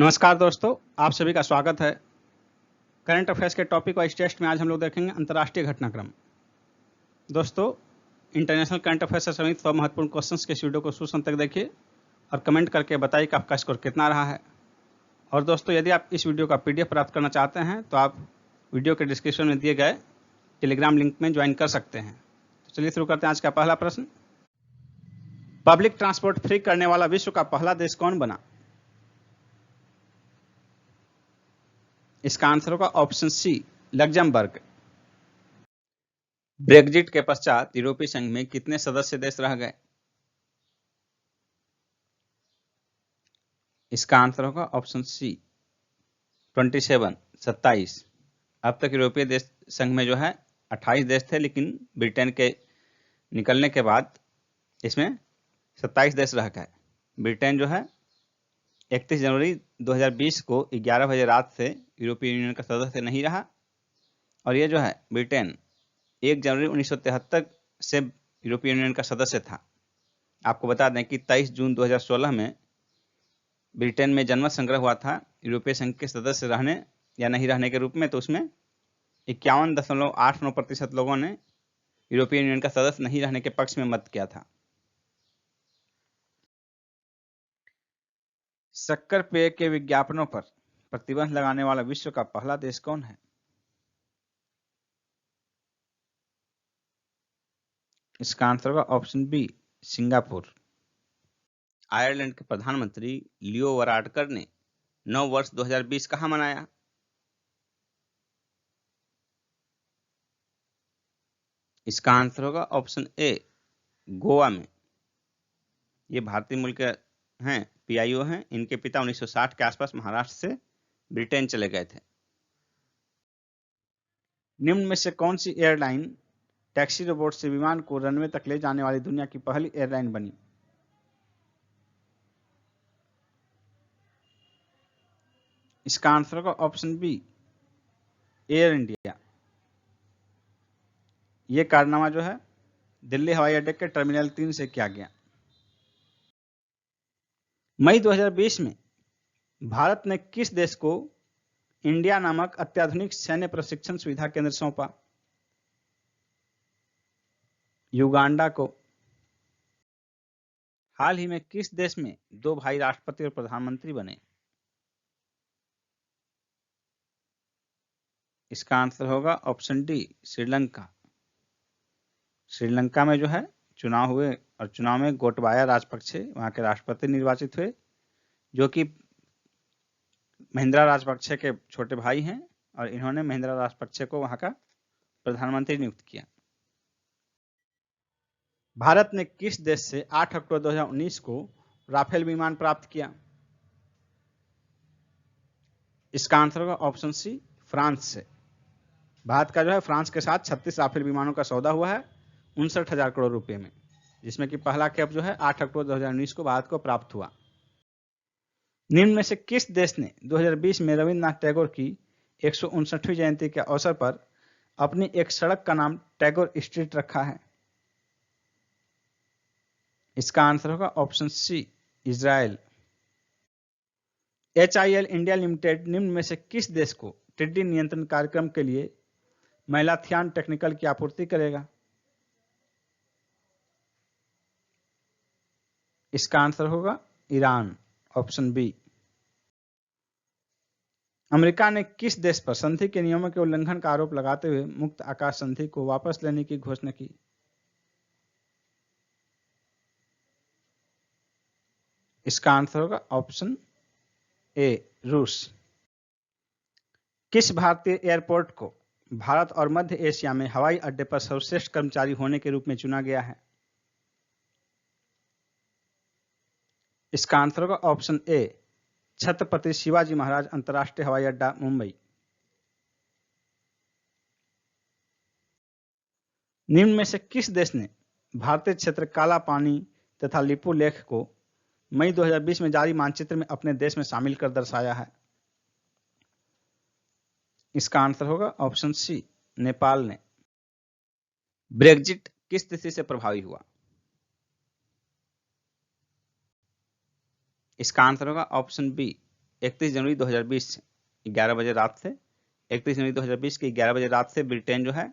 नमस्कार दोस्तों, आप सभी का स्वागत है। करंट अफेयर्स के टॉपिक वाइज टेस्ट में आज हम लोग देखेंगे अंतर्राष्ट्रीय घटनाक्रम। दोस्तों, इंटरनेशनल करंट अफेयर्स से संबंधित 100 महत्वपूर्ण क्वेश्चंस के इस वीडियो को शुरू तक देखिए और कमेंट करके बताइए कि आपका स्कोर कितना रहा है। और दोस्तों, यदि आप इस वीडियो का PDF प्राप्त करना चाहते हैं तो आप वीडियो के डिस्क्रिप्शन में दिए गए टेलीग्राम लिंक में ज्वाइन कर सकते हैं। तो चलिए शुरू करते हैं आज का पहला प्रश्न। पब्लिक ट्रांसपोर्ट फ्री करने वाला विश्व का पहला देश कौन बना? इसका आंसर होगा ऑप्शन सी, लग्जमबर्ग। ब्रेग्जिट के पश्चात यूरोपीय संघ में कितने सदस्य देश रह गए? इसका आंसर होगा ऑप्शन सी, 27, 27। अब तक यूरोपीय देश संघ में जो है 28 देश थे, लेकिन ब्रिटेन के निकलने के बाद इसमें 27 देश रह गए। ब्रिटेन जो है 31 जनवरी 2020 को 11 बजे रात से यूरोपीय यूनियन का सदस्य नहीं रहा, और ये जो है ब्रिटेन 1 जनवरी 1973 से यूरोपीय यूनियन का सदस्य था। आपको बता दें कि 23 जून 2016 में ब्रिटेन में जनमत संग्रह हुआ था यूरोपीय संघ के सदस्य रहने या नहीं रहने के रूप में, तो उसमें 51.89% लोगों ने यूरोपीय यूनियन का सदस्य नहीं रहने के पक्ष में मत किया था। शक्कर पेय के विज्ञापनों पर प्रतिबंध लगाने वाला विश्व का पहला देश कौन है? इसका आंसर होगा ऑप्शन बी, सिंगापुर। आयरलैंड के प्रधानमंत्री लियो वराडकर ने नव वर्ष 2020 कहाँ मनाया? इसका आंसर होगा ऑप्शन ए, गोवा में। ये भारतीय मूल के हैं, PIO हैं। इनके पिता 1960 के आसपास महाराष्ट्र से ब्रिटेन चले गए थे। निम्न में से कौन सी एयरलाइन टैक्सी रोबोट से विमान को रनवे तक ले जाने वाली दुनिया की पहली एयरलाइन बनी? इसका आंसर होगा ऑप्शन बी, एयर इंडिया। यह कारनामा जो है दिल्ली हवाई अड्डे के टर्मिनल 3 से किया गया। मई 2020 में भारत ने किस देश को इंडिया नामक अत्याधुनिक सैन्य प्रशिक्षण सुविधा केंद्र सौंपा? युगांडा को। हाल ही में किस देश में 2 भाई राष्ट्रपति और प्रधानमंत्री बने? इसका आंसर होगा ऑप्शन डी, श्रीलंका। श्रीलंका में जो है चुनाव हुए और चुनाव में गोटबाया राजपक्षे वहां के राष्ट्रपति निर्वाचित हुए, जो कि महिंद्रा राजपक्षे के छोटे भाई हैं, और इन्होंने महिंद्रा राजपक्षे को वहां का प्रधानमंत्री नियुक्त किया। भारत ने किस देश से 8 अक्टूबर 2019 को राफेल विमान प्राप्त किया? इसका आंसर होगा ऑप्शन सी, फ्रांस से। भारत का जो है फ्रांस के साथ 36 राफेल विमानों का सौदा हुआ है 59,000 करोड़ रुपए में, जिसमें कि पहला खेप जो है 8 अक्टूबर 2019 को भारत को प्राप्त हुआ। निम्न में से किस देश ने 2020 में रविन्द्रनाथ टैगोर की 159वीं जयंती के अवसर पर अपनी एक सड़क का नाम टैगोर स्ट्रीट रखा है? इसका आंसर होगा option C, Israel. HIL India limited निम्न में से किस देश को टिड्डी नियंत्रण कार्यक्रम के लिए मैलाथियान टेक्निकल की आपूर्ति करेगा? इसका आंसर होगा ईरान, ऑप्शन बी। अमेरिका ने किस देश पर संधि के नियमों के उल्लंघन का आरोप लगाते हुए मुक्त आकाश संधि को वापस लेने की घोषणा की? इसका आंसर होगा ऑप्शन ए, रूस। किस भारतीय एयरपोर्ट को भारत और मध्य एशिया में हवाई अड्डे पर सर्वश्रेष्ठ कर्मचारी होने के रूप में चुना गया है? इसका आंसर होगा ऑप्शन ए, छत्रपति शिवाजी महाराज अंतर्राष्ट्रीय हवाई अड्डा, मुंबई। निम्न में से किस देश ने भारतीय क्षेत्र काला पानी तथा लिपु लेख को मई 2020 में जारी मानचित्र में अपने देश में शामिल कर दर्शाया है? इसका आंसर होगा ऑप्शन सी, नेपाल ने। ब्रेग्जिट किस तिथि से प्रभावी हुआ? इसका आंसर होगा ऑप्शन बी, 31 जनवरी 2020 से 11 बजे रात से 31 जनवरी 2020 की 11 बजे रात से ब्रिटेन जो है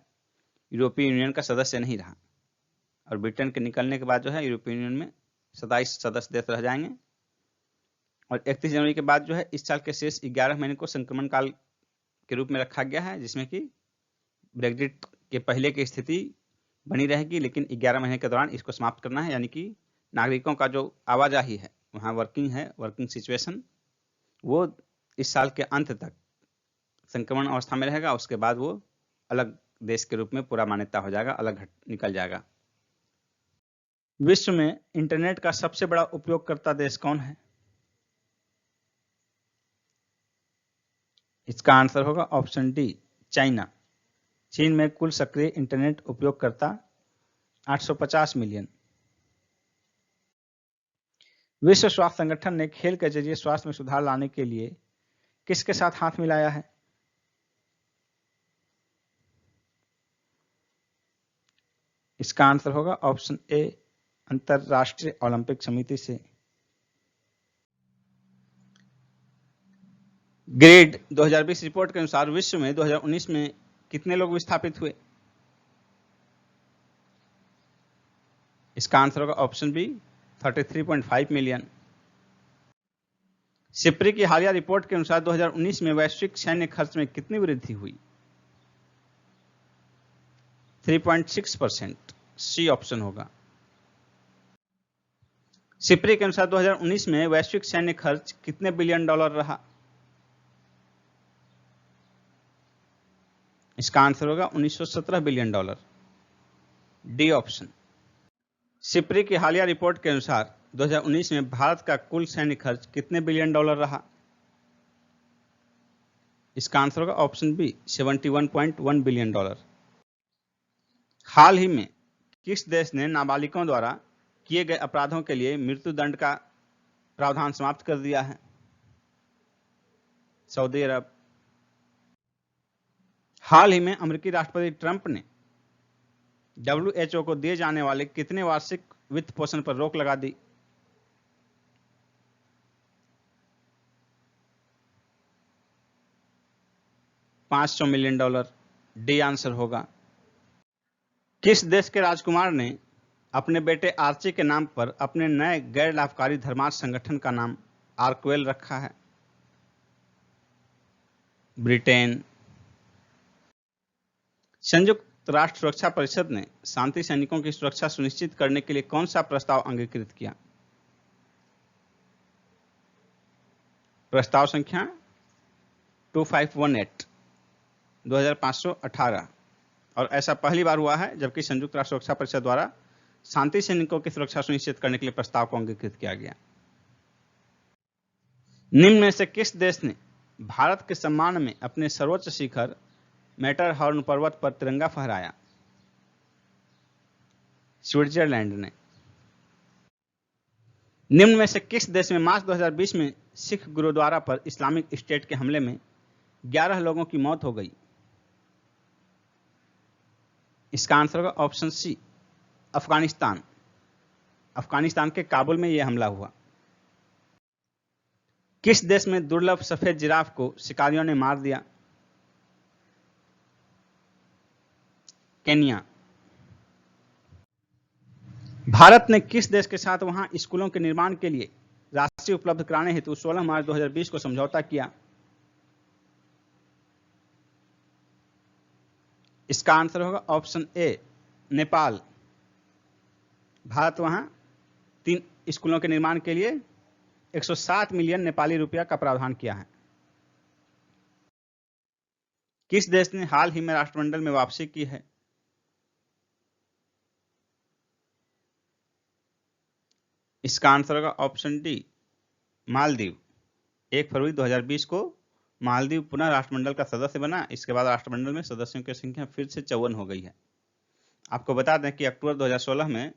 यूरोपीय यूनियन का सदस्य नहीं रहा, और ब्रिटेन के निकलने के बाद जो है यूरोपीय यूनियन में 27 सदस्य देश रह जाएंगे। और 31 जनवरी के बाद जो है इस साल के शेष 11 महीने को संक्रमण काल के रूप में रखा गया है, जिसमें कि ब्रेग्जिट के पहले की स्थिति बनी रहेगी, लेकिन 11 महीने के दौरान इसको समाप्त करना है, यानी कि नागरिकों का जो आवाजाही है वहाँ वर्किंग सिचुएशन, वो इस साल के अंत तक संक्रमण अवस्था में रहेगा। उसके बाद वो अलग देश के रूप में पूरा मान्यता हो जाएगा, अलग निकल जाएगा। विश्व में इंटरनेट का सबसे बड़ा उपयोगकर्ता देश कौन है? इसका आंसर होगा ऑप्शन डी, चाइना। चीन में कुल सक्रिय इंटरनेट उपयोगकर्ता 850 मिलियन। विश्व स्वास्थ्य संगठन ने खेल के जरिए स्वास्थ्य में सुधार लाने के लिए किसके साथ हाथ मिलाया है? इसका आंसर होगा ऑप्शन ए, अंतरराष्ट्रीय ओलंपिक समिति से। ग्रेड 2020 रिपोर्ट के अनुसार विश्व में 2019 में कितने लोग विस्थापित हुए? इसका आंसर होगा ऑप्शन बी, 33.5 मिलियन। सिप्री की हालिया रिपोर्ट के अनुसार 2019 में वैश्विक सैन्य खर्च में कितनी वृद्धि हुई? 3.6%, सी ऑप्शन होगा। सिप्री के अनुसार 2019 में वैश्विक सैन्य खर्च कितने बिलियन डॉलर रहा? इसका आंसर होगा 1917 billion dollar, D option. SIPRI की हालिया रिपोर्ट के अनुसार 2019 में भारत का कुल सैन्य खर्च कितने बिलियन डॉलर रहा? इसका आंसर होगा ऑप्शन बी, 71.1 बिलियन डॉलर। हाल ही में किस देश ने नाबालिगों द्वारा किए गए अपराधों के लिए मृत्युदंड का प्रावधान समाप्त कर दिया है? सऊदी अरब। हाल ही में अमेरिकी राष्ट्रपति ट्रंप ने WHO को दिए जाने वाले कितने वार्षिक वित्त पोषण पर रोक लगा दी? $500 मिलियन, डी आंसर होगा। किस देश के राजकुमार ने अपने बेटे आर्ची के नाम पर अपने नए गैर लाभकारी धर्मार्थ संगठन का नाम आर्कवेल रखा है? ब्रिटेन। संयुक्त राष्ट्र सुरक्षा परिषद ने शांति सैनिकों की सुरक्षा सुनिश्चित करने के लिए कौन सा प्रस्ताव अंगीकृत किया? प्रस्ताव संख्या 2518, 2518। और ऐसा पहली बार हुआ है जबकि संयुक्त राष्ट्र सुरक्षा परिषद द्वारा शांति सैनिकों की सुरक्षा सुनिश्चित करने के लिए प्रस्ताव को अंगीकृत किया गया। निम्न में से किस देश ने भारत के सम्मान में अपने सर्वोच्च शिखर मैटरहॉर्न पर्वत पर तिरंगा फहराया? स्विट्जरलैंड ने। निम्न में से किस देश में मार्च 2020 में सिख गुरुद्वारा पर इस्लामिक स्टेट के हमले में 11 लोगों की मौत हो गई? इसका आंसर होगा ऑप्शन सी, अफगानिस्तान। अफगानिस्तान के काबुल में यह हमला हुआ। किस देश में दुर्लभ सफेद जिराफ को शिकारियों ने मार दिया? केन्या। भारत ने किस देश के साथ वहां स्कूलों के निर्माण के लिए राशि उपलब्ध कराने हेतु 16 मार्च 2020 को समझौता किया? इसका आंसर होगा ऑप्शन ए, नेपाल। भारत वहां 3 स्कूलों के निर्माण के लिए 107 मिलियन नेपाली रुपया का प्रावधान किया है। किस देश ने हाल ही में राष्ट्रमंडल में वापसी की है? इसका आंसर होगा ऑप्शन डी, मालदीव। 1 फरवरी 2020 को मालदीव पुनः राष्ट्रमंडल का सदस्य बना। इसके बाद राष्ट्रमंडल में सदस्यों की संख्या फिर से 54 हो गई है। आपको बता दें कि अक्टूबर 2016 में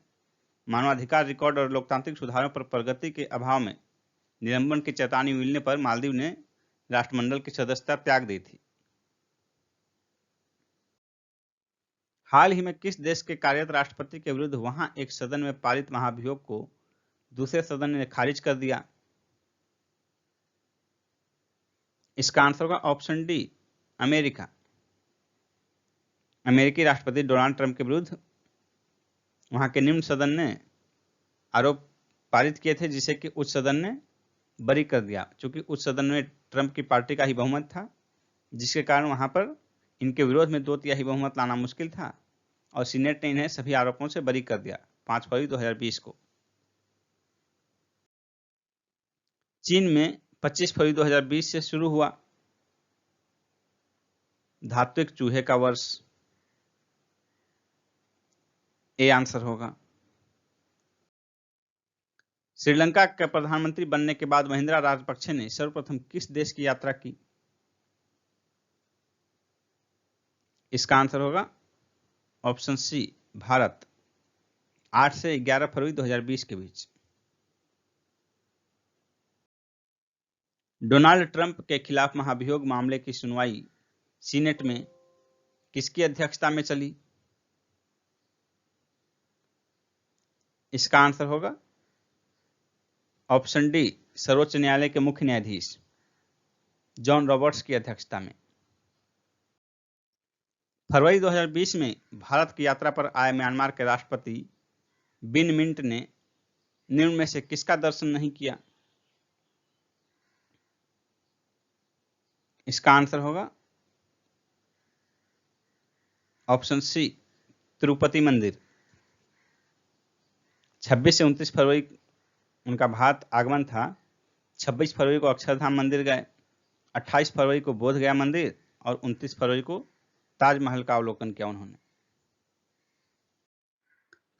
मानवाधिकार रिकॉर्ड और लोकतांत्रिक सुधारों पर प्रगति के अभाव में निलंबन की चेतावनी मिलने पर मालदीव ने राष्ट्रमंडल की सदस्यता त्याग दी थी। हाल ही में किस देश के कार्यरत राष्ट्रपति के विरुद्ध वहां एक सदन में पारित महाभियोग को दूसरे सदन ने खारिज कर दिया? इसका आंसर होगा ऑप्शन डी, अमेरिका। अमेरिकी राष्ट्रपति डोनाल्ड ट्रंप के विरुद्ध वहां के निम्न सदन ने आरोप पारित किए थे, जिसे कि उच्च सदन ने बरी कर दिया, क्योंकि उच्च सदन में ट्रंप की पार्टी का ही बहुमत था, जिसके कारण वहां पर इनके विरोध में 2/3 बहुमत लाना मुश्किल था और सीनेट ने इन्हें सभी आरोपों से बरी कर दिया 5 फरवरी 2020 को। चीन में 25 फरवरी 2020 से शुरू हुआ धात्विक चूहे का वर्ष। ए आंसर होगा। श्रीलंका के प्रधानमंत्री बनने के बाद महिंद्रा राजपक्षे ने सर्वप्रथम किस देश की यात्रा की? इसका आंसर होगा ऑप्शन सी, भारत, 8 से 11 फरवरी 2020 के बीच। डोनाल्ड ट्रंप के खिलाफ महाभियोग मामले की सुनवाई सीनेट में किसकी अध्यक्षता में चली? इसका आंसर होगा ऑप्शन डी, सर्वोच्च न्यायालय के मुख्य न्यायाधीश जॉन रॉबर्ट्स की अध्यक्षता में। फरवरी 2020 में भारत की यात्रा पर आए म्यांमार के राष्ट्रपति विन मिंट ने निम्न में से किसका दर्शन नहीं किया? इसका आंसर होगा ऑप्शन सी, तिरुपति मंदिर। 26 से 29 फरवरी उनका भारत आगमन था। 26 फरवरी को अक्षरधाम मंदिर गए, 28 फरवरी को बोध गया मंदिर और 29 फरवरी को ताजमहल का अवलोकन किया उन्होंने।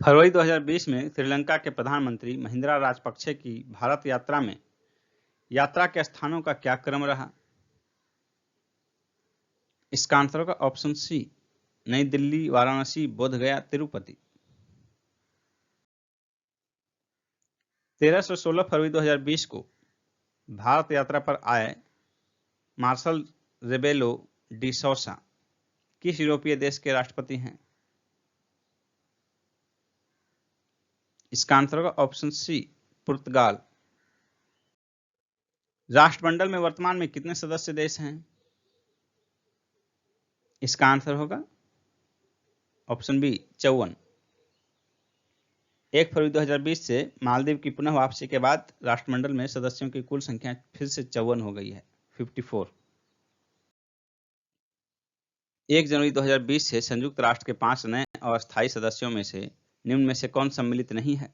फरवरी 2020 में श्रीलंका के प्रधानमंत्री महिंद्रा राजपक्षे की भारत यात्रा में यात्रा के स्थानों का क्या क्रम रहा? इसका आंसर होगा ऑप्शन सी, नई दिल्ली, वाराणसी, बोध गया, तिरुपति। 13 से 16 फरवरी 2020 को भारत यात्रा पर आए मार्शल रेबेलो डी सोसा किस यूरोपीय देश के राष्ट्रपति हैं? इसका आंसर होगा ऑप्शन सी, पुर्तगाल। राष्ट्रमंडल में वर्तमान में कितने सदस्य देश हैं? इसका आंसर होगा ऑप्शन बी, 54। 1 फरवरी 2020 से मालदीव की पुनः वापसी के बाद राष्ट्रमंडल में सदस्यों की कुल संख्या फिर से 54 हो गई है, 54। 1 जनवरी 2020 से संयुक्त राष्ट्र के 5 नए अस्थायी सदस्यों में से निम्न में से कौन सम्मिलित नहीं है?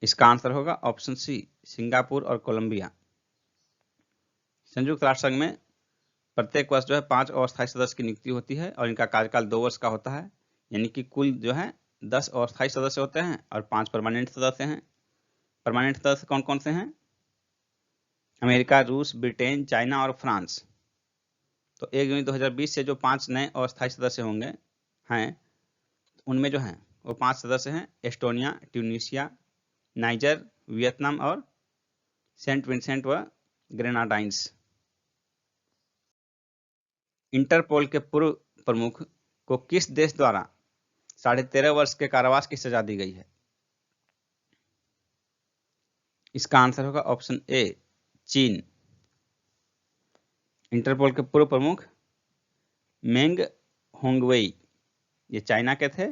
इसका आंसर होगा ऑप्शन सी, सिंगापुर और कोलंबिया। संयुक्त राष्ट्र संघ में प्रत्येक वर्ष 5 अस्थायी सदस्य की नियुक्ति होती है और इनका कार्यकाल 2 वर्ष का होता है, यानी कि कुल 10 अस्थायी सदस्य होते हैं और 5 परमानेंट सदस्य हैं। परमानेंट सदस्य कौन कौन से हैं? अमेरिका, रूस, ब्रिटेन, चाइना और फ्रांस। तो 1 जनवरी 2020 से जो 5 नए अस्थायी सदस्य होंगे हैं, उनमें वो 5 सदस्य हैं एस्टोनिया, ट्यूनीशिया, नाइजर, वियतनाम और सेंट विंसेंट व ग्रेनाडाइंस। इंटरपोल के पूर्व प्रमुख को किस देश द्वारा 13.5 वर्ष के कारावास की सजा दी गई है? इसका आंसर होगा ऑप्शन ए, चीन। इंटरपोल के पूर्व प्रमुख मेंग होंगवेई ये चाइना के थे।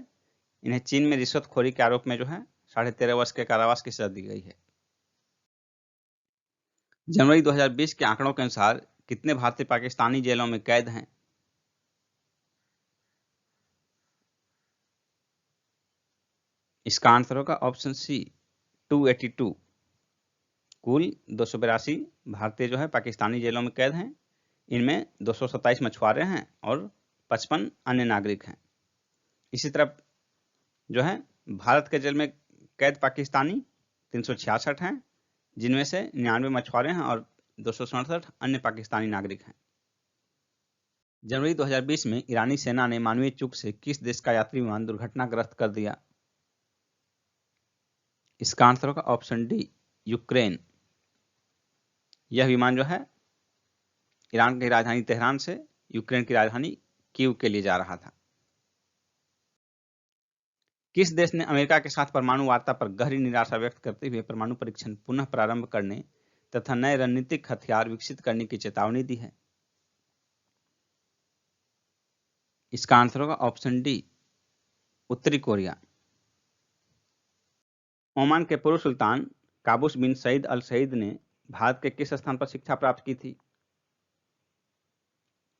इन्हें चीन में रिश्वतखोरी के आरोप में 13.5 वर्ष के कारावास की सजा दी गई है। जनवरी 2020 के आंकड़ों के अनुसार कितने भारतीय पाकिस्तानी जेलों में कैद हैं? इसका आंसर होगा ऑप्शन सी, 282। कुल 282 भारतीय पाकिस्तानी जेलों में कैद हैं। इनमें 227 मछुआरे हैं और 55 अन्य नागरिक हैं। इसी तरह भारत के जेल में कैद पाकिस्तानी 366 हैं, जिनमें से 99 मछुआरे हैं और 267 अन्य पाकिस्तानी नागरिक हैं। जनवरी 2020 में ईरानी सेना ने मानवीय चूक से किस देश का यात्री विमान दुर्घटनाग्रस्त कर दिया? इसका आंसर होगा ऑप्शन डी, यूक्रेन। यह विमान ईरान की राजधानी तेहरान से यूक्रेन की राजधानी कीव के लिए जा रहा था। किस देश ने अमेरिका के साथ परमाणु वार्ता पर गहरी निराशा व्यक्त करते हुए परमाणु परीक्षण पुनः प्रारंभ करने तथा नए रणनीतिक हथियार विकसित करने की चेतावनी दी है? इसका आंसर होगा ऑप्शन डी, उत्तरी कोरिया। ओमान के पूर्व सुल्तान काबूस बिन सईद अल सईद ने भारत के किस स्थान पर शिक्षा प्राप्त की थी?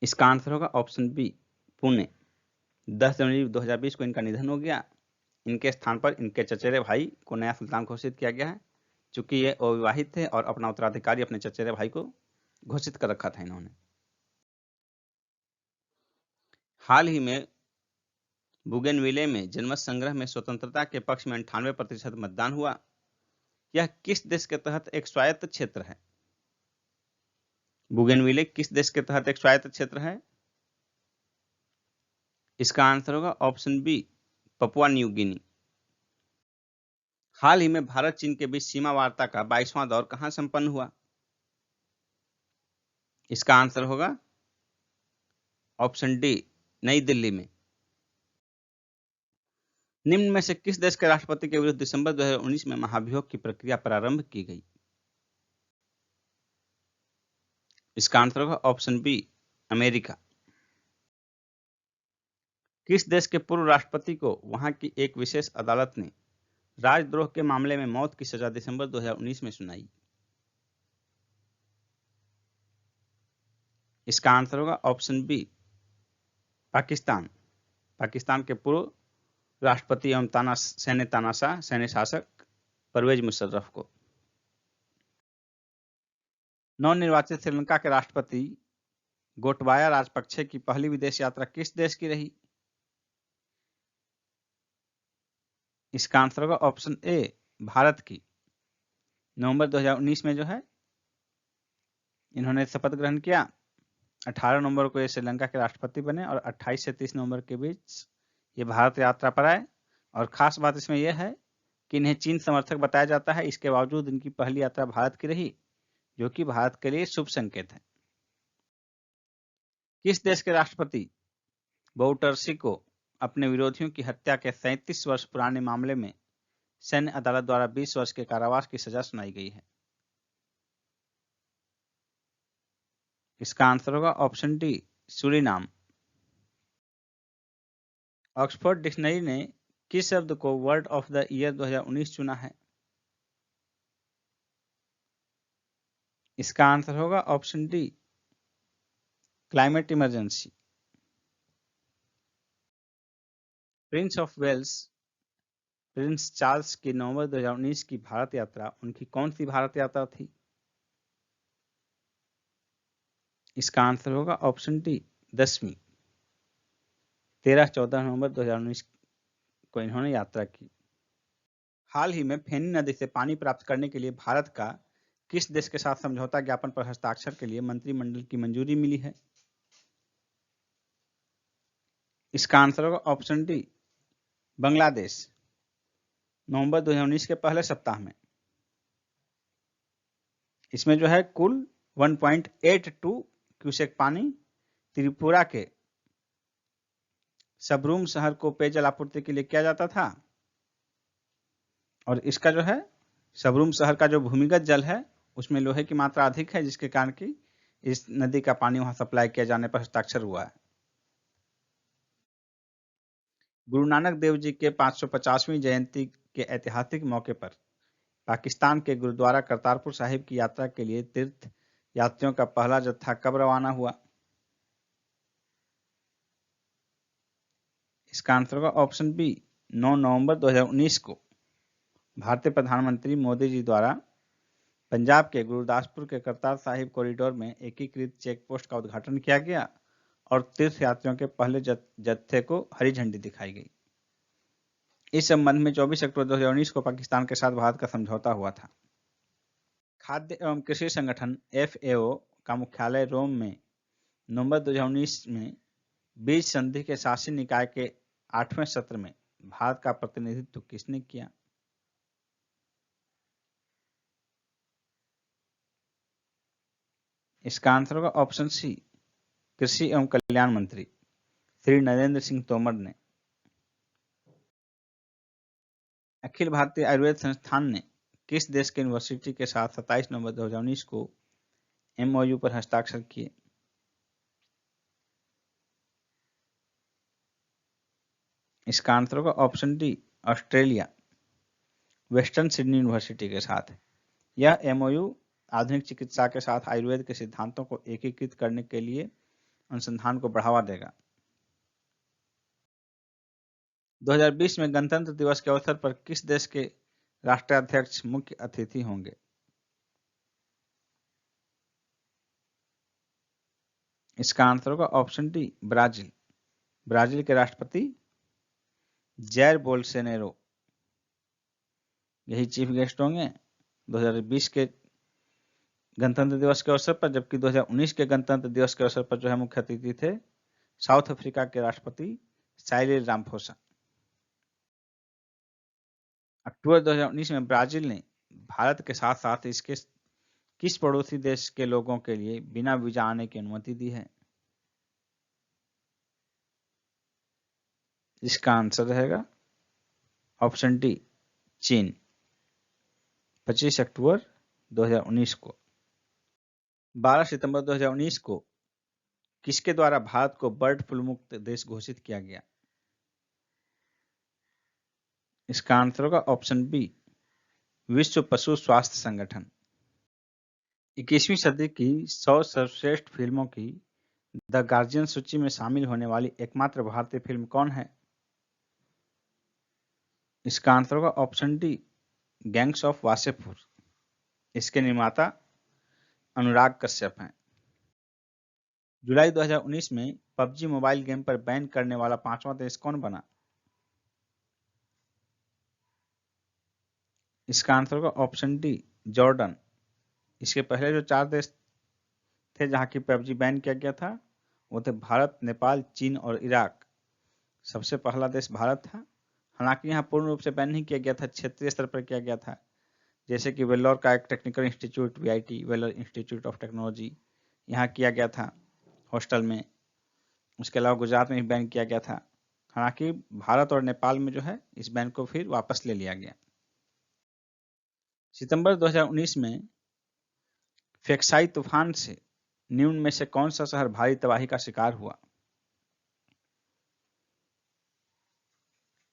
इसका आंसर होगा ऑप्शन बी, पुणे। 10 जनवरी 2020 को इनका निधन हो गया। इनके स्थान पर इनके चचेरे भाई को नया सुल्तान घोषित किया गया है। चूंकि ये अविवाहित थे और अपना उत्तराधिकारी अपने चचेरे भाई को घोषित कर रखा था इन्होंने। हाल ही में बुगेनविले में जनमत संग्रह में स्वतंत्रता के पक्ष में 98% मतदान हुआ। यह किस देश के तहत एक स्वायत्त क्षेत्र है? बुगेनविले किस देश के तहत एक स्वायत्त क्षेत्र है? इसका आंसर होगा option B, Papua New Guinea. हाल ही में भारत चीन के बीच सीमा वार्ता का 22वां दौर कहां संपन्न हुआ? इसका आंसर होगा ऑप्शन डी, नई दिल्ली में। निम्न में से किस देश के राष्ट्रपति के विरुद्ध दिसंबर 2019 में महाभियोग की प्रक्रिया प्रारंभ की गई? इसका आंसर होगा ऑप्शन बी, अमेरिका। किस देश के पूर्व राष्ट्रपति को वहां की एक विशेष अदालत ने राजद्रोह के मामले में मौत की सजा दिसंबर 2019 में सुनाई? इसका आंसर होगा ऑप्शन बी, पाकिस्तान। पाकिस्तान के पूर्व राष्ट्रपति एवं सैन्य शासक परवेज मुशर्रफ को। नवनिर्वाचित श्रीलंका के राष्ट्रपति गोटबाया राजपक्षे की पहली विदेश यात्रा किस देश की रही? इसका आंसर होगा ऑप्शन ए, भारत की। नवंबर 2019 में जो है इन्होंने शपथ ग्रहण किया। 18 नवंबर को ये श्रीलंका के राष्ट्रपति बने और 28 से 30 नवंबर के बीच ये भारत यात्रा पर आए। और खास बात इसमें यह है कि इन्हें चीन समर्थक बताया जाता है। इसके बावजूद इनकी पहली यात्रा भारत की रही, जो कि भारत के लिए शुभ संकेत है। किस देश के राष्ट्रपति बाउटर्सी को अपने विरोधियों की हत्या के 37 वर्ष पुराने मामले में सैन्य अदालत द्वारा 20 वर्ष के कारावास की सजा सुनाई गई है? इसका आंसर होगा option D, Suriname. Oxford dictionary ने किस शब्द को वर्ड ऑफ द ईयर 2019 चुना है? इसका आंसर होगा option D, climate emergency. Prince of Wales Prince Charles की नवंबर 2019 की भारत यात्रा उनकी कौन सी भारत यात्रा थी? इसका आंसर होगा ऑप्शन डी, 10वीं। 13-14 नवंबर 2019 को इन्होंने यात्रा की। हाल ही में फेनी नदी से पानी प्राप्त करने के लिए भारत का किस देश के साथ समझौता ज्ञापन पर हस्ताक्षर के लिए मंत्रिमंडल की मंजूरी मिली है? इसका आंसर होगा ऑप्शन डी, बांग्लादेश। नवंबर 2019 के पहले सप्ताह में इसमें जो है कुल 1.82 क्यूसेक पानी त्रिपुरा के सबरूम शहर को पेयजल आपूर्ति के लिए किया जाता था। और इसका जो है सबरूम शहर का जो भूमिगत जल है उसमें लोहे की मात्रा अधिक है, जिसके कारण कि इस नदी का पानी वहां सप्लाई किया जाने पर हस्ताक्षर हुआ है। गुरु नानक देव जी के 550वीं जयंती के ऐतिहासिक मौके पर पाकिस्तान के गुरुद्वारा करतारपुर साहिब की यात्रा के लिए तीर्थ यात्रियों का पहला जत्था कब रवाना हुआ? इसका आंसर होगा ऑप्शन बी, 9 नवंबर 2019 को भारतीय प्रधानमंत्री मोदी जी द्वारा पंजाब के गुरदासपुर के करतार साहिब कॉरिडोर में एकीकृत चेक पोस्ट का उद्घाटन किया गया और तीर्थ यात्रियों के पहले जत्थे को हरी झंडी दिखाई गई। इस संबंध में 24 अक्टूबर 2019 को पाकिस्तान के साथ भारत का समझौता हुआ था। खाद्य एवं कृषि संगठन FAO का मुख्यालय रोम में नवंबर 2019 में बीज संधि के शासी निकाय के 8वें सत्र में भारत का प्रतिनिधित्व किसने किया? इसका आंसर होगा ऑप्शन सी, कृषि एवं कल्याण मंत्री श्री नरेंद्र सिंह तोमर ने। अखिल भारतीय आयुर्वेद संस्थान ने किस देश के यूनिवर्सिटी के साथ 27 नवंबर 2019 को एमओयू पर हस्ताक्षर किए? इसका आंसर होगा option D, Australia, western Sydney university के साथ। यह एमओयू आधुनिक चिकित्सा के साथ आयुर्वेद के सिद्धांतों को एकीकृत करने के लिए अनुसंधान को बढ़ावा देगा। 2020 में गणतंत्र दिवस के अवसर पर किस देश के राष्ट्राध्यक्ष मुख्य अतिथि होंगे? इसका आंसर होगा ऑप्शन डी, ब्राजील। ब्राजील के राष्ट्रपति जैर बोल्सोनारो यही चीफ गेस्ट होंगे 2020 के गणतंत्र दिवस के अवसर पर, जबकि 2019 के गणतंत्र दिवस के अवसर पर जो है मुख्य अतिथि थे साउथ अफ्रीका के राष्ट्रपति साइरिल रामफोसा। अक्टूबर 2019 में ब्राजील ने भारत के साथ साथ इसके किस पड़ोसी देश के लोगों के लिए बिना वीजा आने की अनुमति दी है? इसका आंसर रहेगा ऑप्शन डी, चीन। 25 अक्टूबर 2019 को। 12 सितंबर 2019 को किसके द्वारा भारत को बर्ड फ्लू मुक्त देश घोषित किया गया? इसका आंसर होगा ऑप्शन बी, विश्व पशु स्वास्थ्य संगठन। 21वीं सदी की 100 सर्वश्रेष्ठ फिल्मों की द गार्जियन सूची में शामिल होने वाली एकमात्र भारतीय फिल्म कौन है? इसका आंसर होगा option D, gangs of Wasseypur. इसके निर्माता अनुराग कश्यप हैं। जुलाई 2019 में पबजी मोबाइल गेम पर बैन करने वाला 5वां देश कौन बना? इसका आंसर होगा ऑप्शन डी, जॉर्डन। इसके पहले जो 4 देश थे जहां की पबजी बैन किया गया था वो थे भारत, नेपाल, चीन और इराक। सबसे पहला देश भारत था। हालांकि यहाँ पूर्ण रूप से बैन नहीं किया गया था, क्षेत्रीय स्तर पर किया गया था, जैसे कि वेल्लोर का एक technical institute VIT, Vellore institute of technology, यहाँ किया गया था हॉस्टल में। उसके अलावा गुजरात में भी बैन किया गया था। हालांकि भारत और नेपाल में जो है इस बैन को फिर वापस ले लिया गया। सितंबर 2019 में फेक्साई तूफान से निम्न में से कौन सा शहर भारी तबाही का शिकार हुआ?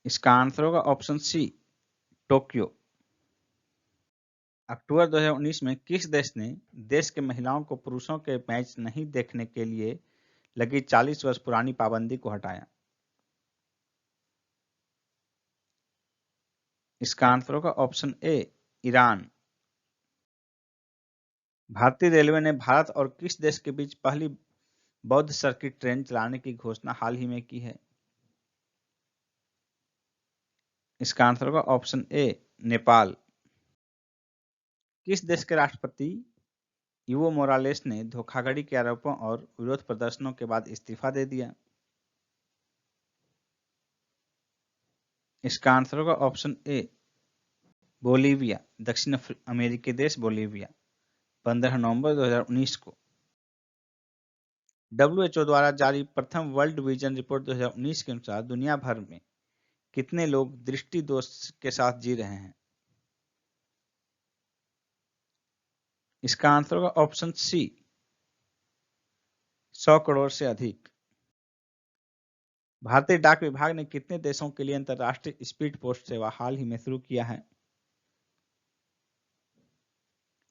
इसका आंसर होगा ऑप्शन सी, टोक्यो। अक्टूबर 2019 में किस देश ने देश के महिलाओं को पुरुषों के मैच नहीं देखने के लिए लगी 40 वर्ष पुरानी पाबंदी को हटाया? इसका आंसर होगा ऑप्शन ए, ईरान। भारतीय रेलवे ने भारत और किस देश के बीच पहली बौद्ध सर्किट ट्रेन चलाने की घोषणा हाल ही में की है? इसका आंसर होगा ऑप्शन ए, नेपाल। किस देश के राष्ट्रपति इवो मोरालेस ने धोखाधड़ी के आरोपों और विरोध प्रदर्शनों के बाद इस्तीफा दे दिया? इसका आंसर होगा ऑप्शन ए, बोलीविया। दक्षिण अमेरिकी देश बोलीविया। 15 नवंबर 2019 को। WHO द्वारा जारी प्रथम वर्ल्ड विजन रिपोर्ट 2019 के अनुसार दुनिया भर में कितने लोग दृष्टि दोष के साथ जी रहे हैं? इसका आंसर होगा ऑप्शन सी, 100 करोड़ से अधिक। भारतीय डाक विभाग ने कितने देशों के लिए अंतर्राष्ट्रीय स्पीड पोस्ट सेवा हाल ही में शुरू किया है?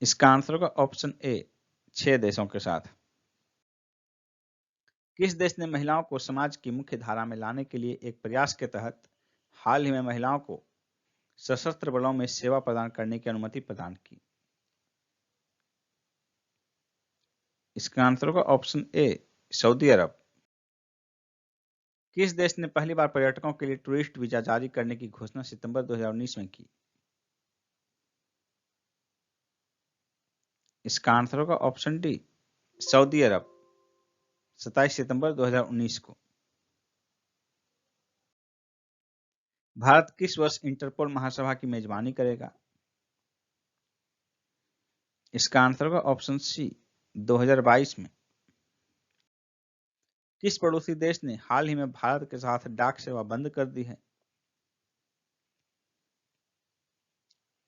इसका आंसर होगा ऑप्शन ए, 6 देशों के साथ। किस देश ने महिलाओं को समाज की मुख्य धारा में लाने के लिए एक प्रयास के तहत हाल ही में महिलाओं को सशस्त्र बलों में सेवा प्रदान करने की अनुमति प्रदान की? इसका आंसर होगा ऑप्शन ए, सऊदी अरब। किस देश ने पहली बार पर्यटकों के लिए टूरिस्ट वीजा जारी करने की घोषणा सितंबर 2019 में की? इसका आंसर होगा ऑप्शन डी, सऊदी अरब। 27 सितंबर 2019 को। भारत किस वर्ष इंटरपोल महासभा की मेजबानी करेगा? इसका आंसर होगा ऑप्शन सी, 2022 में। किस पड़ोसी देश ने हाल ही में भारत के साथ डाक सेवा बंद कर दी है?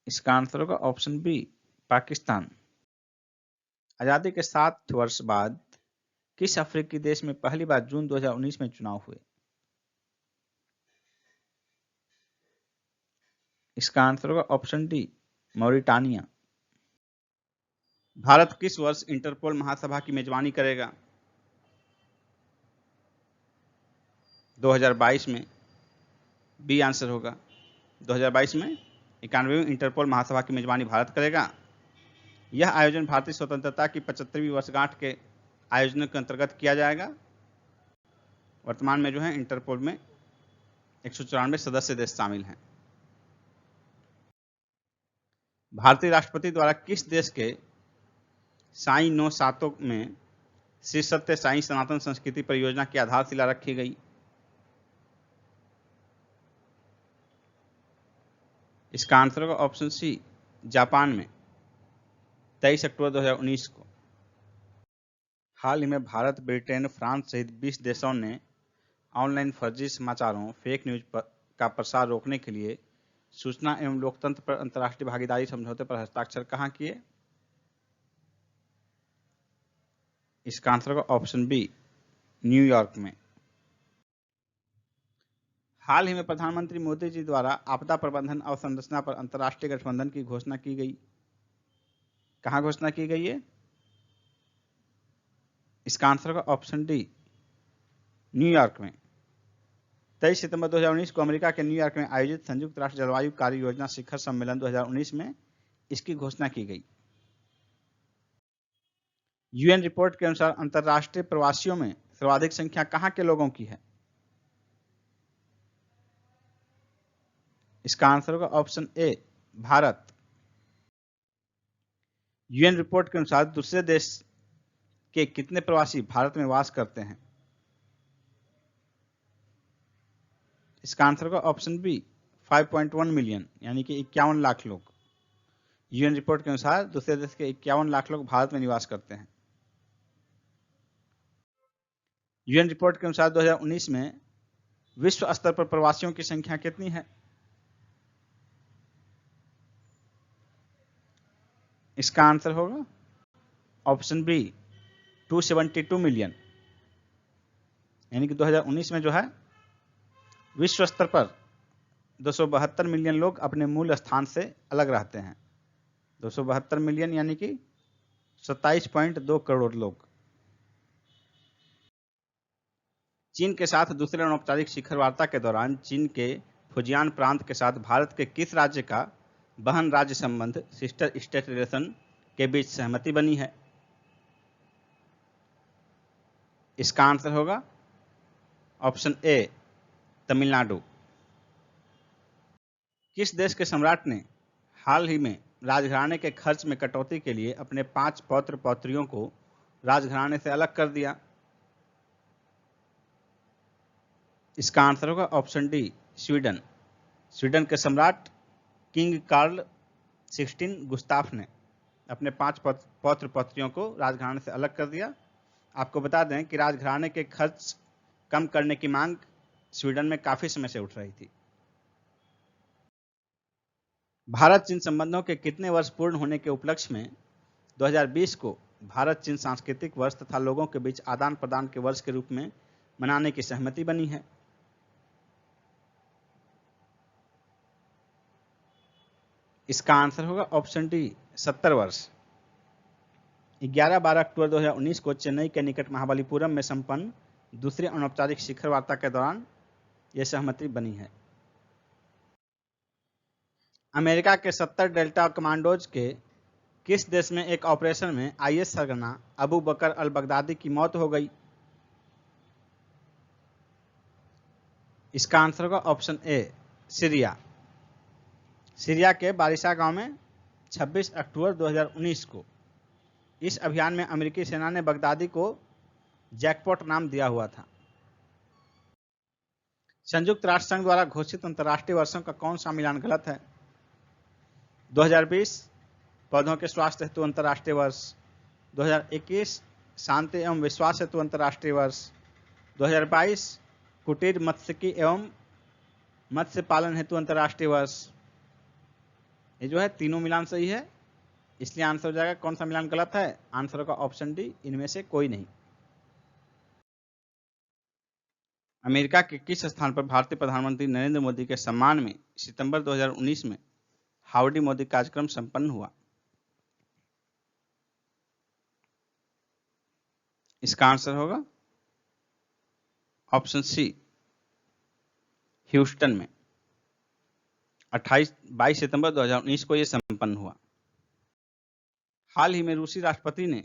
इसका आंसर होगा ऑप्शन बी, पाकिस्तान। आजादी के 7 वर्ष बाद किस अफ्रीकी देश में पहली बार जून 2019 में चुनाव हुए? इसका आंसर होगा ऑप्शन डी, मॉरिटानिया। भारत किस वर्ष इंटरपोल महासभा की मेजबानी करेगा? 2022 में, बी आंसर होगा। 2022 में 91वीं इंटरपोल महासभा की मेजबानी भारत करेगा। यह आयोजन भारतीय स्वतंत्रता की 75वीं वर्षगांठ के आयोजनों के अंतर्गत किया जाएगा। वर्तमान में जो है इंटरपोल में 194 सदस्य देश शामिल हैं। भारतीय राष्ट्रपति द्वारा किस देश के साई नो सातो में श्री सत्य साई सनातन संस्कृति परियोजना की आधारशिला रखी गई? इसका आंसर होगा ऑप्शन सी, जापान में 23 अक्टूबर 2019 को। हाल ही में भारत, ब्रिटेन, फ्रांस सहित 20 देशों ने ऑनलाइन फर्जी समाचारों, फेक न्यूज का प्रसार रोकने के लिए सूचना एवं लोकतंत्र पर अंतर्राष्ट्रीय भागीदारी समझौते पर हस्ताक्षर कहाँ किए? इसका आंसर होगा ऑप्शन बी, न्यूयॉर्क में। हाल ही में प्रधानमंत्री मोदी जी द्वारा आपदा प्रबंधन अवसंरचना पर अंतर्राष्ट्रीय गठबंधन की घोषणा की गई। कहाँ घोषणा की गई है? इसका आंसर होगा ऑप्शन डी, न्यूयॉर्क में। 23 सितंबर 2019 को अमेरिका के न्यूयॉर्क में आयोजित संयुक्त राष्ट्र जलवायु कार्य योजना शिखर सम्मेलन 2019 में इसकी घोषणा की गई। यूएन रिपोर्ट के अनुसार अंतर्राष्ट्रीय प्रवासियों में सर्वाधिक संख्या कहां के लोगों की है? इसका आंसर होगा option A, Bharat. UN report के अनुसार दूसरे देश के कितने प्रवासी भारत में वास करते हैं? इसका आंसर होगा ऑप्शन बी, 5.1 मिलियन, यानी कि 51 लाख लोग। यूएन रिपोर्ट के अनुसार दूसरे देश के 51 लाख लोग भारत में निवास करते हैं। यूएन रिपोर्ट के अनुसार 2019 में विश्व स्तर पर प्रवासियों की संख्या कितनी है? इसका आंसर होगा ऑप्शन बी, 272 मिलियन, यानी कि 2019 में जो है विश्व स्तर पर 272 मिलियन लोग अपने मूल स्थान से अलग रहते हैं। 272 मिलियन यानी कि 27.2 करोड़ लोग। चीन के साथ दूसरे अनौपचारिक शिखर वार्ता के दौरान चीन के फुजियान प्रांत के साथ भारत के किस राज्य का बहन राज्य संबंध, सिस्टर स्टेट रिलेशन के बीच सहमति बनी है? इसका आंसर होगा ऑप्शन ए, तमिलनाडु। किस देश के सम्राट ने हाल ही में राजघराने के खर्च में कटौती के लिए अपने 5 पौत्र पौत्रियों को राजघराने से अलग कर दिया? इसका आंसर होगा ऑप्शन डी, स्वीडन। स्वीडन के सम्राट किंग कार्ल 16 गुस्ताफ ने अपने 5 पौत्र पौत्रियों को राजघराने से अलग कर दिया। आपको बता दें कि राजघराने के खर्च कम करने की मांग स्वीडन में काफी समय से उठ रही थी। भारत चीन संबंधों के कितने वर्ष पूर्ण होने के उपलक्ष्य में 2020 को भारत चीन सांस्कृतिक वर्ष तथा लोगों के बीच आदान प्रदान के वर्ष के रूप में मनाने की सहमति बनी है? इसका आंसर होगा ऑप्शन डी, 70 वर्ष। 11-12 अक्टूबर 2019 को चेन्नई के निकट महाबलीपुरम में संपन्न दूसरी अनौपचारिक शिखर वार्ता के दौरान यह सहमति बनी है। अमेरिका के 70 डेल्टा कमांडोज के किस देश में एक ऑपरेशन में आईएस सरगना अबू बकर अल बगदादी की मौत हो गई? इसका आंसर होगा ऑप्शन ए, सीरिया। सीरिया के बारिशा गांव में 26 अक्टूबर 2019 को। इस अभियान में अमेरिकी सेना ने बगदादी को जैकपॉट नाम दिया हुआ था। संयुक्त राष्ट्र संघ द्वारा घोषित अंतर्राष्ट्रीय वर्षों का कौन सा मिलान गलत है? 2020 पौधों के स्वास्थ्य हेतु अंतर्राष्ट्रीय वर्ष, 2021 शांति एवं विश्वास हेतु अंतर्राष्ट्रीय वर्ष, 2022 कुटीर मत्स्यिकी एवं मत्स्य पालन हेतु अंतर्राष्ट्रीय वर्ष, ये जो है तीनों मिलान सही है, इसलिए आंसर हो जाएगा। कौन सा मिलान गलत है? आंसर होगा ऑप्शन डी, इनमें से कोई नहीं। अमेरिका के किस स्थान पर भारतीय प्रधानमंत्री नरेंद्र मोदी के सम्मान में सितंबर 2019 में हाउडी मोदी कार्यक्रम संपन्न हुआ? इसका आंसर होगा ऑप्शन सी, ह्यूस्टन में 22 सितंबर 2019 को यह संपन्न हुआ। हाल ही में रूसी राष्ट्रपति ने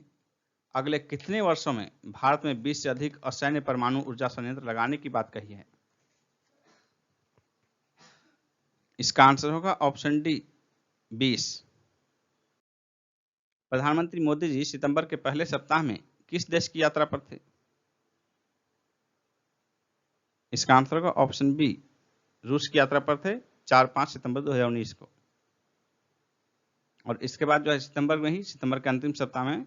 अगले कितने वर्षों में भारत में 20 से अधिक असैन्य परमाणु ऊर्जा संयंत्र लगाने की बात कही है? इसका आंसर होगा ऑप्शन डी, 20। प्रधानमंत्री मोदी जी सितंबर के पहले सप्ताह में किस देश की यात्रा पर थे? इसका आंसर होगा ऑप्शन बी, रूस की यात्रा पर थे 4-5 सितंबर 2019 को। और इसके बाद जो है सितंबर में ही, सितंबर के अंतिम सप्ताह में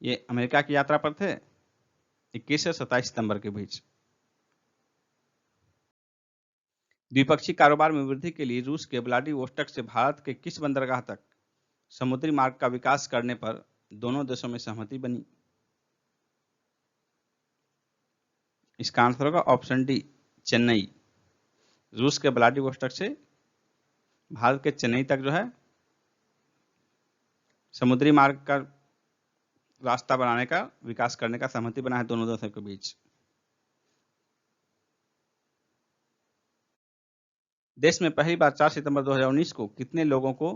ये अमेरिका की यात्रा पर थे 21 से 27 सितंबर के बीच। द्विपक्षीय कारोबार में वृद्धि के लिए रूस के व्लादिवोस्टोक से भारत के किस बंदरगाह तक समुद्री मार्ग का विकास करने पर दोनों देशों में सहमति बनी? इसका आंसर होगा ऑप्शन डी, चेन्नई। रूस के व्लादिवोस्टोक से भारत के चेन्नई तक जो है समुद्री मार्ग का रास्ता बनाने का, विकास करने का सहमति बना है दोनों देशों के बीच। देश में पहली बार 4 सितंबर 2019 को कितने लोगों को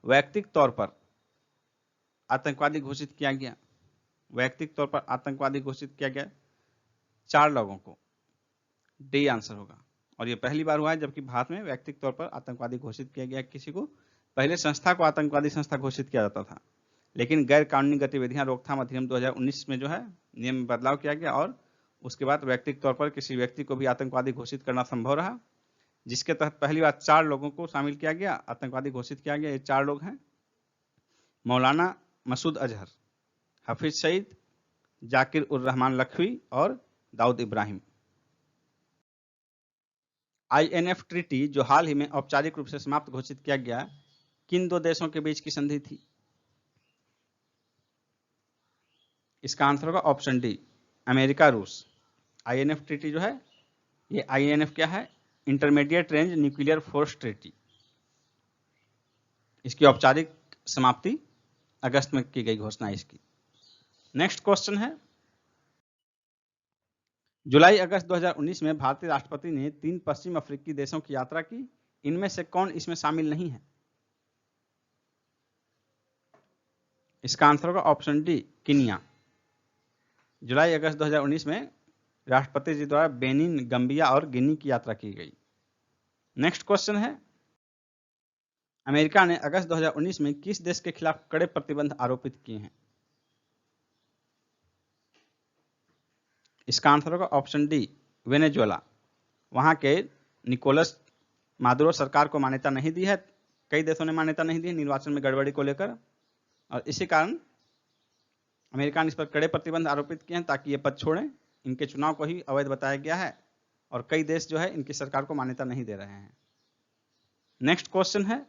वैयक्तिक तौर पर आतंकवादी घोषित किया गया? वैयक्तिक तौर पर आतंकवादी घोषित किया गया 4 लोगों को, डी आंसर होगा। और ये पहली बार हुआ है जबकि भारत में वैयक्तिक तौर पर आतंकवादी घोषित किया गया किसी को। पहले संस्था को आतंकवादी संस्था घोषित किया जाता था, लेकिन गैर कानूनी गतिविधियां रोकथाम अधिनियम 2019 में जो है नियम में बदलाव किया गया और उसके बाद वैयक्तिक तौर पर किसी व्यक्ति को भी आतंकवादी घोषित करना संभव रहा, जिसके तहत पहली बार 4 लोगों को शामिल किया गया, आतंकवादी घोषित किया गया। ये 4 लोग हैं मौलाना मसूद अजहर, हफीज सईद, जाकिर उर रहमान लखवी और दाऊद इब्राहिम। INF ट्रीटी जो हाल ही में औपचारिक रूप से समाप्त घोषित किया गया, किन 2 देशों के बीच की संधि थी? इसका आंसर होगा ऑप्शन डी, अमेरिका रूस। INF ट्रीटी जो है ये INF क्या है? Intermediate range nuclear force treaty. इसकी औपचारिक समाप्ति अगस्त में की गई घोषणा इसकी। नेक्स्ट क्वेश्चन है, जुलाई अगस्त 2019 में भारतीय राष्ट्रपति ने 3 पश्चिम अफ्रीकी देशों की यात्रा की, इनमें से कौन इसमें शामिल नहीं है? इसका आंसर होगा ऑप्शन डी, कीनिया। जुलाई अगस्त 2019 में राष्ट्रपति जी द्वारा बेनिन, गंबिया और गिनी की यात्रा की गई। नेक्स्ट क्वेश्चन है, अमेरिका ने अगस्त 2019 में किस देश के खिलाफ कड़े प्रतिबंध आरोपित किए हैं? इसका आंसर होगा ऑप्शन डी, वेनेजुएला। वहां के निकोलस मादुरो सरकार को मान्यता नहीं दी है, कई देशों ने मान्यता नहीं दी है निर्वाचन में गड़बड़ी को लेकर, और इसी कारण अमेरिका ने इस पर कड़े प्रतिबंध आरोपित किए हैं ताकि ये पद छोड़ें। इनके चुनाव को ही अवैध बताया गया है और कई देश जो है इनकी सरकार को मान्यता नहीं दे रहे हैं। नेक्स्ट क्वेश्चन है,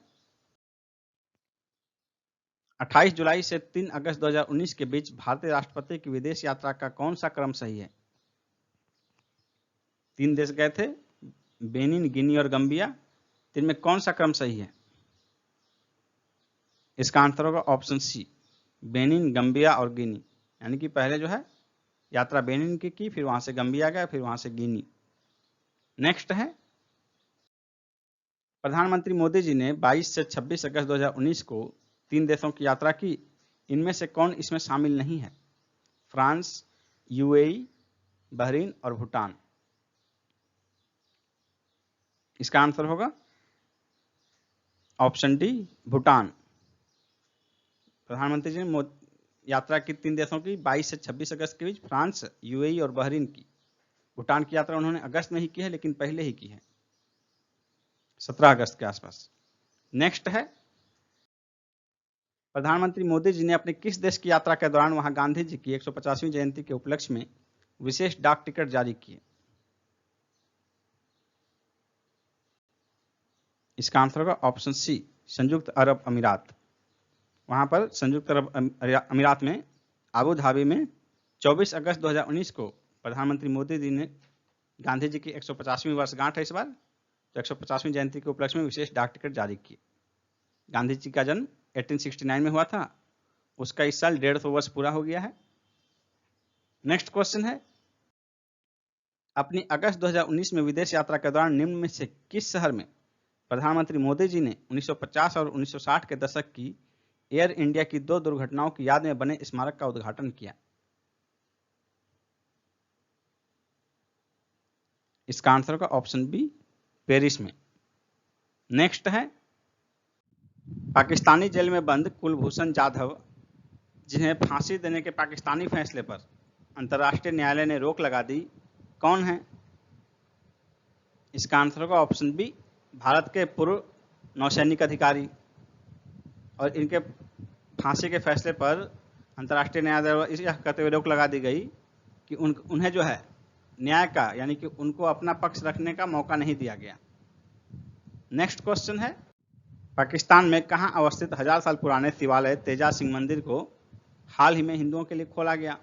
28 जुलाई से 3 अगस्त 2019 के बीच भारतीय राष्ट्रपति की विदेश यात्रा का कौन सा क्रम सही है? 3 देश गए थे, बेनिन, गिनी और गंबिया, इनमें कौन सा क्रम सही है? इसका आंसर होगा ऑप्शन सी, बेनिन, गंबिया और गिनी। यानी कि पहले जो है यात्रा बेनिन की, फिर वहां से गंबिया गया, फिर वहां से गिनी। नेक्स्ट है, प्रधानमंत्री मोदी जी ने 22 से 26 अगस्त 2019 को 3 देशों की यात्रा की, इनमें से कौन इसमें शामिल नहीं है? फ्रांस, UAE, बहरीन और भूटान। इसका आंसर होगा ऑप्शन डी, भूटान। प्रधानमंत्री जी ने यात्रा की 3 देशों की 22 से 26 अगस्त के बीच, फ्रांस, UAE और बहरीन की। भूटान की यात्रा उन्होंने अगस्त में ही की है, लेकिन पहले ही की है 17 अगस्त के आसपास। नेक्स्ट है, प्रधानमंत्री मोदी जी ने अपने किस देश की यात्रा के दौरान वहां गांधी जी की 150वीं जयंती के उपलक्ष्य में विशेष डाक टिकट जारी किए? इसका आंसर होगा ऑप्शन सी, संयुक्त अरब अमीरात। वहाँ पर संयुक्त अरब अमीरात में आबू धाबी में 24 अगस्त 2019 को प्रधानमंत्री मोदी जी ने गांधी जी की 150वीं वर्षगांठ है इस बार, तो 150वीं जयंती के उपलक्ष्य में विशेष डाक टिकट जारी किए। गांधी जी का जन्म 1869 में हुआ था, उसका इस साल 150 वर्ष पूरा हो गया है। नेक्स्ट क्वेश्चन है, अपनी अगस्त 2019 में विदेश यात्रा के दौरान निम्न में से किस शहर में प्रधानमंत्री मोदी जी ने 1950 और 1960 के दशक की एयर इंडिया की 2 दुर्घटनाओं की याद में बने स्मारक का उद्घाटन किया? इसका आंसर होगा ऑप्शन बी, पेरिस में। नेक्स्ट है, पाकिस्तानी जेल में बंद कुलभूषण जाधव, जिन्हें फांसी देने के पाकिस्तानी फैसले पर अंतर्राष्ट्रीय न्यायालय ने रोक लगा दी, कौन है? इसका आंसर होगा ऑप्शन बी, भारत के पूर्व नौसैनिक अधिकारी। और इनके फांसी के फैसले पर अंतर्राष्ट्रीय न्यायालय इस कहते हुए रोक लगा दी गई कि उन्हें जो है न्याय का, यानी कि उनको अपना पक्ष रखने का मौका नहीं दिया गया। नेक्स्ट क्वेश्चन है, पाकिस्तान में कहां अवस्थित 1000 साल पुराने शिवालय तेजा सिंह मंदिर को हाल ही में हिंदुओं के लिए खोला गया?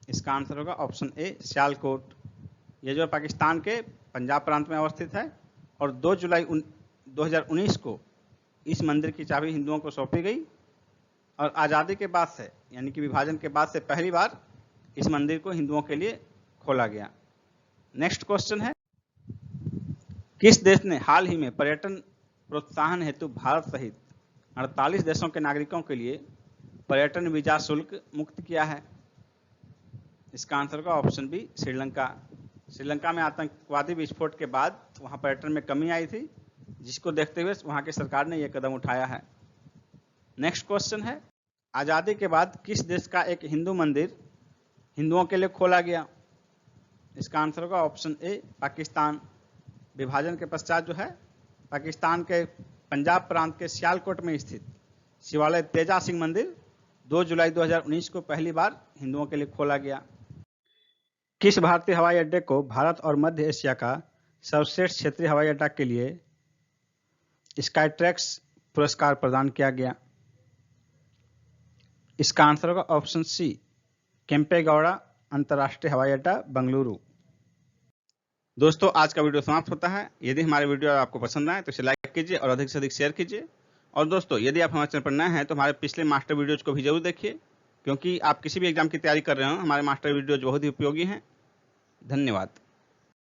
इसका आंसर होगा ऑप्शन ए, सियालकोट। यह जो पाकिस्तान के पंजाब प्रांत में अवस्थित है और 2 जुलाई 2019 को इस मंदिर की चाबी हिंदुओं को सौंपी गई और आज़ादी के बाद से, यानी कि विभाजन के बाद से पहली बार इस मंदिर को हिंदुओं के लिए खोला गया। नेक्स्ट क्वेश्चन है, किस देश ने हाल ही में पर्यटन प्रोत्साहन हेतु भारत सहित 48 देशों के नागरिकों के लिए पर्यटन वीजा शुल्क मुक्त किया है? इसका आंसर होगा ऑप्शन बी, श्रीलंका। श्रीलंका में आतंकवादी विस्फोट के बाद वहां पर्यटन में कमी आई थी, जिसको देखते हुए वहां की सरकार ने यह कदम उठाया है। नेक्स्ट क्वेश्चन है, आजादी के बाद किस देश का एक हिंदू मंदिर हिंदुओं के लिए खोला गया? इसका आंसर होगा ऑप्शन ए, पाकिस्तान। विभाजन के पश्चात जो है पाकिस्तान के पंजाब प्रांत के सियालकोट में स्थित शिवालय तेजा सिंह मंदिर 2 जुलाई 2019 को पहली बार हिंदुओं के लिए खोला गया। किस भारतीय हवाई अड्डे को भारत और मध्य एशिया का सर्वश्रेष्ठ क्षेत्रीय हवाई अड्डा के लिए स्काईट्रैक्स पुरस्कार प्रदान किया गया? इसका आंसर होगा ऑप्शन सी, केम्पेगौड़ा अंतर्राष्ट्रीय हवाई अड्डा, बेंगलुरु। दोस्तों, आज का वीडियो समाप्त होता है। यदि हमारे वीडियो आपको पसंद आए तो इसे लाइक कीजिए और अधिक से अधिक शेयर कीजिए। और दोस्तों, यदि आप हमारे चैनल पर नए हैं तो हमारे पिछले मास्टर वीडियोज को भी जरूर देखिए, क्योंकि आप किसी भी एग्जाम की तैयारी कर रहे हो, हमारे मास्टर वीडियोज बहुत ही उपयोगी हैं। धन्यवाद।